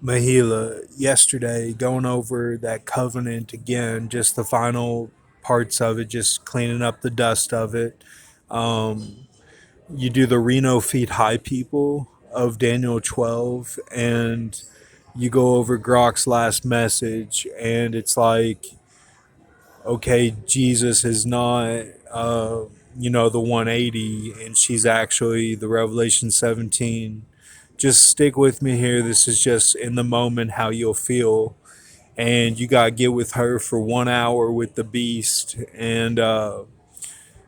Mahila, yesterday, going over that covenant again, just the final parts of it, just cleaning up the dust of it. Um, you do the Reno feet high people of Daniel 12, and you go over Grok's last message, and it's like, okay, Jesus is not, the 180, and she's actually the Revelation 17. Just stick with me here. This is just in the moment how you'll feel. And you got to get with her for 1 hour with the beast, and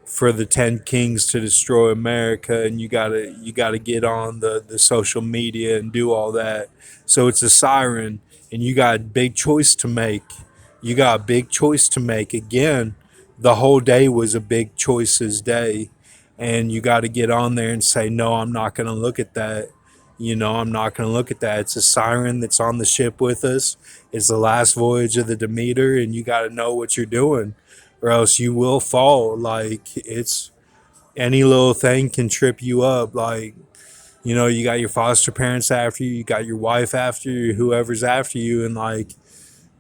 for the 10 kings to destroy America. And you gotta get on the social media and do all that. So it's a siren, and you got a big choice to make. You got a big choice to make. Again, the whole day was a big choices day. And you got to get on there and say, no, I'm not going to look at that. I'm not going to look at that. It's a siren that's on the ship with us. It's the last voyage of the Demeter, and you got to know what you're doing, or else you will fall. Like, it's any little thing can trip you up. Like, you got your foster parents after you, you got your wife after you, whoever's after you, and like,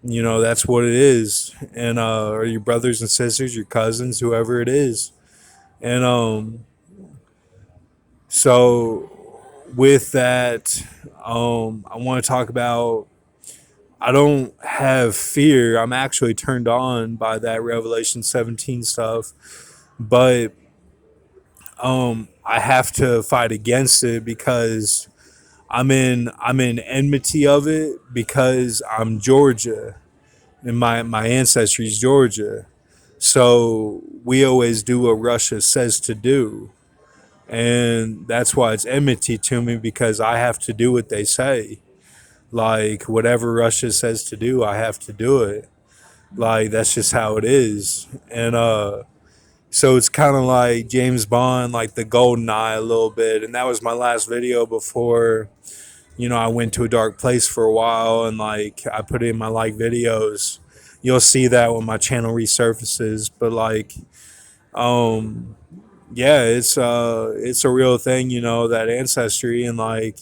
that's what it is. And or your brothers and sisters, your cousins, whoever it is. And so with that, I want to talk about, I don't have fear. I'm actually turned on by that Revelation 17 stuff, but I have to fight against it because I'm in enmity of it, because I'm Georgia and my ancestry is Georgia. So we always do what Russia says to do. And that's why it's enmity to me, because I have to do what they say. Like, whatever Russia says to do, I have to do it. Like, that's just how it is. And so it's kind of like James Bond, like the Golden Eye a little bit. And that was my last video before, I went to a dark place for a while, and like I put it in my like videos. You'll see that when my channel resurfaces. But like, um, yeah, it's a real thing, that ancestry. And like,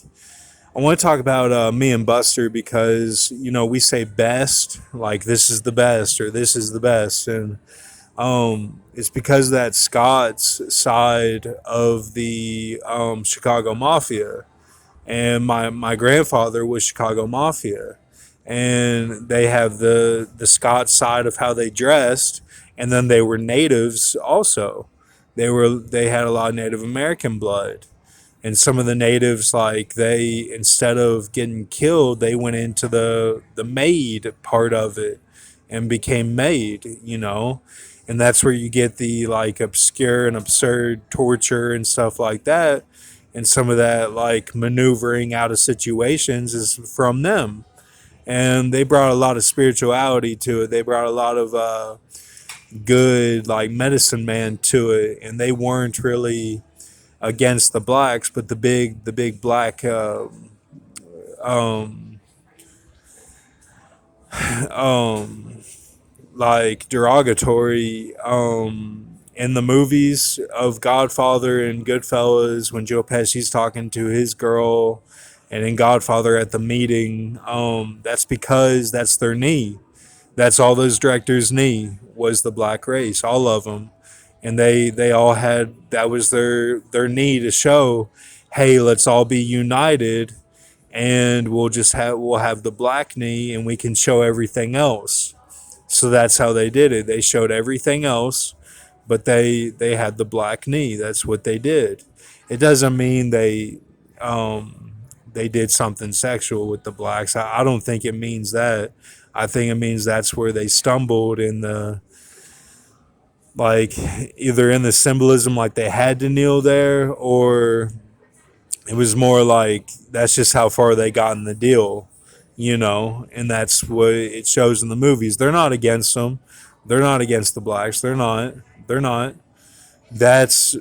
I want to talk about me and Buster, because we say best, like this is the best or this is the best, and it's because that Scott's side of the Chicago Mafia, and my grandfather was Chicago Mafia, and they have the Scott side of how they dressed, and then they were natives also. They had a lot of Native American blood, and some of the natives, like, they, instead of getting killed, they went into the maid part of it and became maid. And that's where you get the like obscure and absurd torture and stuff like that, and some of that like maneuvering out of situations is from them. And they brought a lot of spirituality to it. They brought a lot of good like medicine man to it, and they weren't really against the blacks, but the big black um, um, like derogatory in the movies of Godfather and Goodfellas, when Joe Pesci's talking to his girl, and in Godfather at the meeting, that's because that's their knee. That's all those directors' knee was, the black race, all of them, and they all had, that was their knee to show, hey, let's all be united, and we'll have the black knee, and we can show everything else. So that's how they did it. They showed everything else, but they had the black knee. That's what they did. It doesn't mean they did something sexual with the blacks. I don't think it means that. I think it means that's where they stumbled in the, like, either in the symbolism, like they had to kneel there, or it was more like that's just how far they got in the deal. And that's what it shows in the movies. They're not against them. They're not against the blacks. They're not. They're not. That's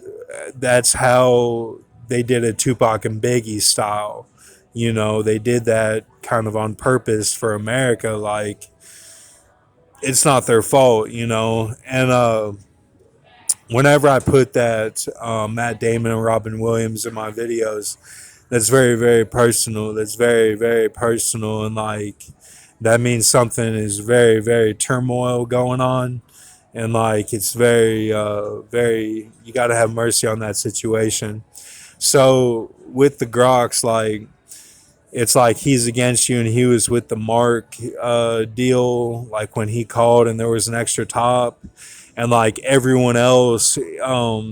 that's how they did it, Tupac and Biggie style. They did that kind of on purpose for America. Like, it's not their fault. And whenever I put that Matt Damon and Robin Williams in my videos, that's very, very personal. That's very, very personal, and like that means something is very, very turmoil going on, and like it's very, very. You got to have mercy on that situation. So with the Groks, like it's like he's against you, and he was with the Mark deal, like when he called and there was an extra top, and like everyone else,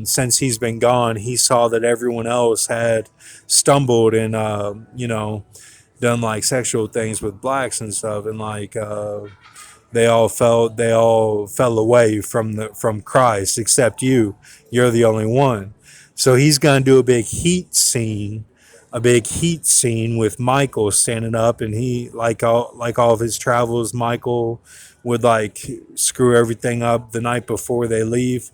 since he's been gone, he saw that everyone else had stumbled and done like sexual things with blacks and stuff, and like they all fell away from Christ except you. You're the only one. So he's gonna do a big heat scene with Michael standing up, and he like all of his travels. Michael would like screw everything up the night before they leave.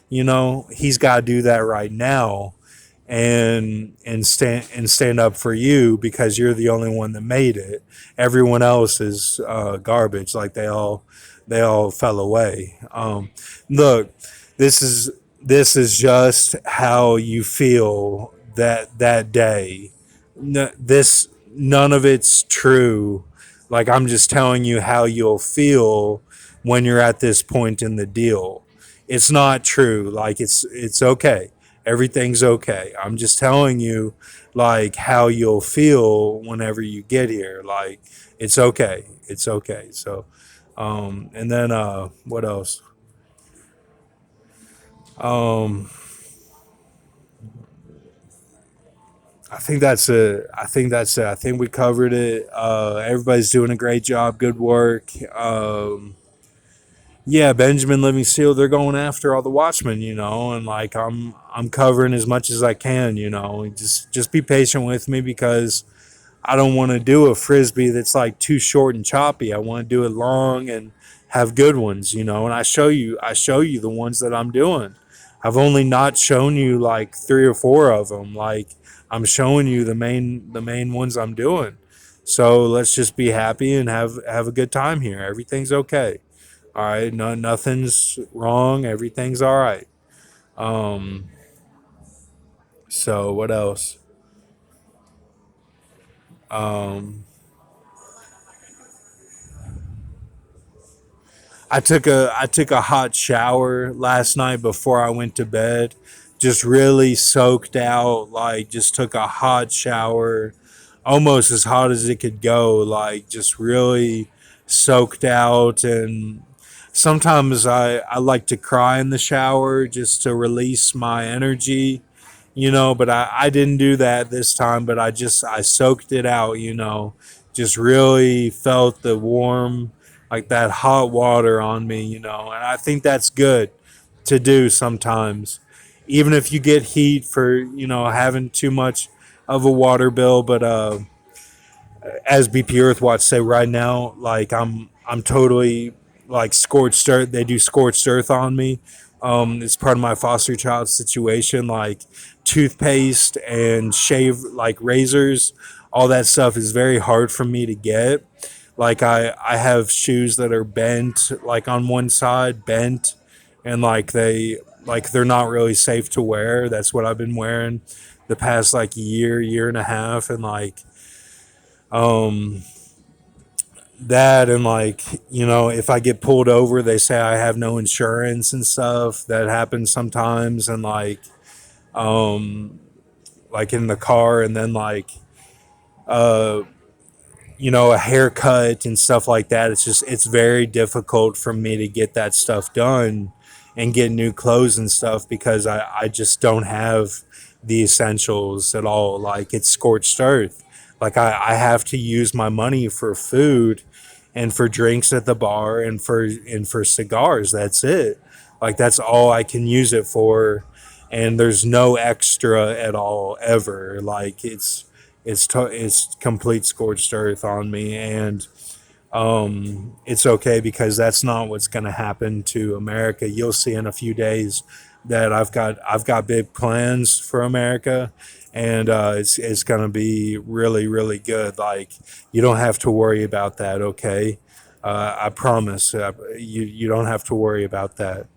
He's got to do that right now, and stand up for you because you're the only one that made it. Everyone else is garbage. Like they all fell away. Look, this is this is just how you feel that day. This none of it's true. Like I'm just telling you how you'll feel when you're at this point in the deal. It's not true. Like it's okay. Everything's okay. I'm just telling you like how you'll feel whenever you get here. Like it's okay. It's okay. So and then what else? Um I think that's it. I think that's it. I think we covered it. Everybody's doing a great job. Good work. Yeah, Benjamin Living Seal, they're going after all the Watchmen, and like I'm covering as much as I can, Just be patient with me because I don't want to do a frisbee that's like too short and choppy. I want to do it long and have good ones, and I show you the ones that I'm doing. I've only not shown you like 3 or 4 of them. Like I'm showing you the main ones I'm doing. So let's just be happy and have a good time here. Everything's okay. All right, no, nothing's wrong. Everything's all right. Um, so what else? Um, I took a hot shower last night before I went to bed. Just really soaked out. Like just took a hot shower, almost as hot as it could go. Like just really soaked out. And sometimes I like to cry in the shower just to release my energy. But I didn't do that this time, but I soaked it out, just really felt the warm, like that hot water on me, and I think that's good to do sometimes, even if you get heat for, having too much of a water bill. But as BP Earthwatch say right now, like I'm totally like scorched earth. They do scorched earth on me. It's part of my foster child situation. Like toothpaste and shave like razors, all that stuff is very hard for me to get. Like I have shoes that are bent, like on one side, bent, and they're not really safe to wear. That's what I've been wearing the past like year and a half, and like um that, and like if I get pulled over they say I have no insurance and stuff. That happens sometimes. And um like in the car, and then like uh a haircut and stuff like that. It's very difficult for me to get that stuff done and get new clothes and stuff because I just don't have the essentials at all. Like it's scorched earth. Like I have to use my money for food and for drinks at the bar and for cigars. That's it. Like that's all I can use it for, and there's no extra at all ever. Like it's complete scorched earth on me, and it's okay because that's not what's going to happen to America. You'll see in a few days that I've got big plans for America, and it's going to be really really good. Like you don't have to worry about that. Okay, I promise. You don't have to worry about that.